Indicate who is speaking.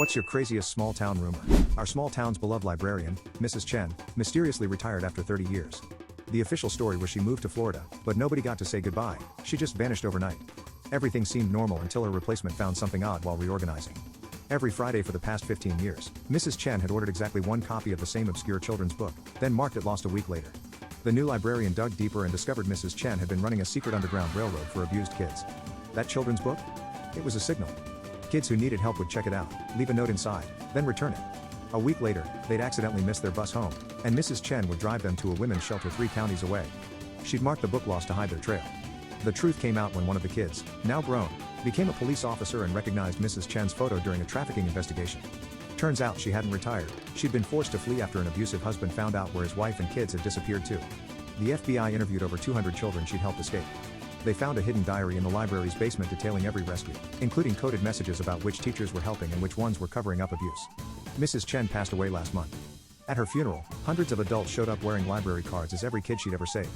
Speaker 1: What's your craziest small town rumor? Our small town's beloved librarian, Mrs. Chen, mysteriously retired after 30 years. The official story was she moved to Florida, but nobody got to say goodbye. She just vanished overnight. Everything seemed normal until her replacement found something odd while reorganizing. Every Friday for the past 15 years, Mrs. Chen had ordered exactly one copy of the same obscure children's book, then marked it lost a week later. The new librarian dug deeper and discovered Mrs. Chen had been running a secret underground railroad for abused kids. That children's book? It was a signal. Kids who needed help would check it out, leave a note inside, then return it. A week later, they'd accidentally missed their bus home, and Mrs. Chen would drive them to a women's shelter 3 counties away. She'd marked the book lost to hide their trail. The truth came out when one of the kids, now grown, became a police officer and recognized Mrs. Chen's photo during a trafficking investigation. Turns out she hadn't retired, she'd been forced to flee after an abusive husband found out where his wife and kids had disappeared too. The FBI interviewed over 200 children she'd helped escape. They found a hidden diary in the library's basement detailing every rescue, including coded messages about which teachers were helping and which ones were covering up abuse. Mrs. Chen passed away last month. At her funeral, hundreds of adults showed up wearing library cards as every kid she'd ever saved.